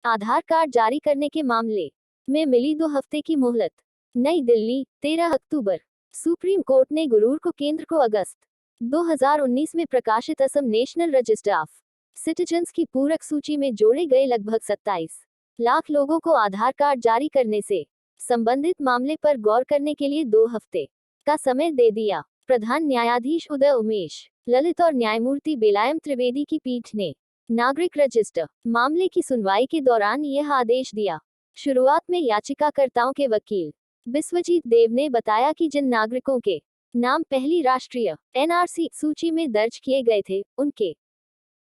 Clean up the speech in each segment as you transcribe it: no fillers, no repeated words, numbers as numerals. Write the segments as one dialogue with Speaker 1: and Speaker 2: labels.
Speaker 1: आधार card जारी करने के मामले में मिली 2 हफ्ते की मोहलत। नई दिल्ली, 13 अक्टूबर। सुप्रीम कोर्ट ने गुरूर को केंद्र को अगस्त 2019 में प्रकाशित Assam national register of citizens की पूरक सूची में जोड़े गए लगभग 27 लाख लोगों को आधार कार्ड जारी करने से संबंधित मामले पर गौर करने के लिए 2 हफ्ते का समय दे दिया। प्रधान न्यायाधीश उदय उमेश ललित और न्यायमूर्ति बेलायम त्रिवेदी की पीठ ने नागरिक रजिस्टर मामले की सुनवाई के दौरान यह आदेश दिया। शुरुआत में याचिकाकर्ताओं के वकील बिस्वजीत देव ने बताया कि जिन नागरिकों के नाम पहली राष्ट्रीय एनआरसी सूची में दर्ज किए गए थे, उनके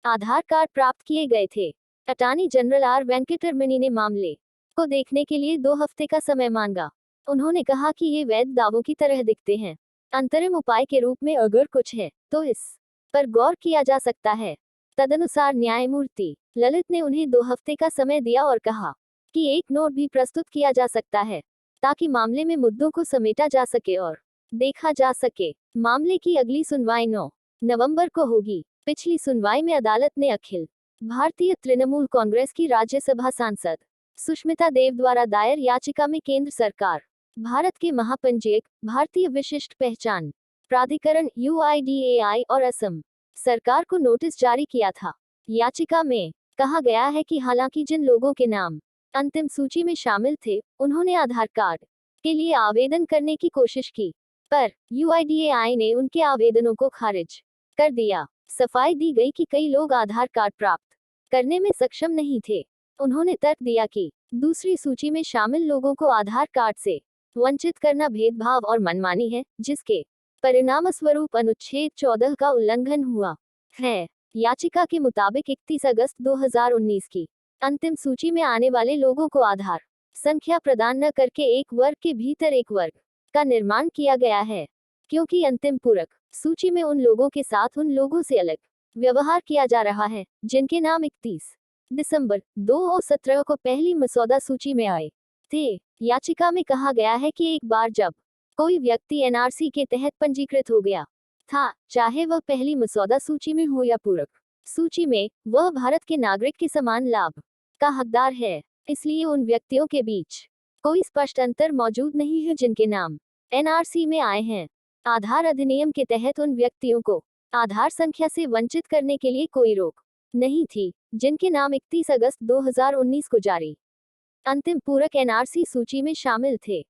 Speaker 1: आधार कार्ड प्राप्त किए गए थे। अटॉर्नी जनरल आर वेंकटरमणी ने मामले को देखने के लिए 2 हफ्ते का समय मांगा। उन्होंने कहा कि ये वैध दावों की तरह दिखते हैं। अंतरिम उपाय के रूप में अगर कुछ है, तो इस पर गौर किया जा सकता है। तदनुसार न्यायमूर्ति ललित ने उन्हें 2 हफ्ते का समय दिया और कहा कि एक नोट भी प्रस्तुत किया जा सकता है, ताकि मामले में मुद्दों को समेटा जा सके और देखा जा सके। मामले की अगली सुनवाई 9 नवंबर को होगी। पिछली सुनवाई में अदालत ने अखिल भारतीय तृणमूल कांग्रेस की राज्यसभा सांसद सुष्मिता देव द्वारा दायर याचिका में केंद्र सरकार, भारत के महापंजीयक, भारतीय विशिष्ट पहचान प्राधिकरण UIDAI और असम सरकार को नोटिस जारी किया था। याचिका में कहा गया है कि हालांकि जिन लोगों के नाम अंतिम सूची में शामिल थे, उन्होंने आधार कार्ड के लिए आवेदन करने की कोशिश की, पर UIDAI ने उनके आवेदनों को खारिज कर दिया। सफाई दी गई कि कई लोग आधार कार्ड प्राप्त करने में सक्षम नहीं थे। उन्होंने तर्क दिया कि दूसरी सूची में शामिल लोगों को आधार कार्ड से वंचित करना भेदभाव और मनमानी है, जिसके परिणामस्वरूप अनुच्छेद 14 का उल्लंघन हुआ है। याचिका के मुताबिक 31 अगस्त 2019 की अंतिम सूची में आने वाले लोगों को आधार संख्या प्रदान न करके एक वर्ग के भीतर एक वर्ग का निर्माण किया गया है, क्योंकि अंतिम पूरक सूची में उन लोगों के साथ उन लोगों से अलग व्यवहार किया जा रहा है, जिनके नाम 31 दिसंबर 2017 को पहली मसौदा सूची में आए थे। याचिका में कहा गया है कि एक बार जब कोई व्यक्ति एनआरसी के तहत पंजीकृत हो गया था, चाहे वह पहली मसौदा सूची में हो या पूरक सूची में, वह भारत के नागरिक के समान लाभ का हकदार है। इसलिए उन व्यक्तियों के बीच कोई स्पष्ट अंतर मौजूद नहीं है जिनके नाम एनआरसी में आए हैं। आधार अधिनियम के तहत उन व्यक्तियों को आधार संख्या से वंचित करने के लिए कोई रोक नहीं थी, जिनके नाम 31 अगस्त 2019 को जारी अंतिम पूरक एनआरसी सूची में शामिल थे।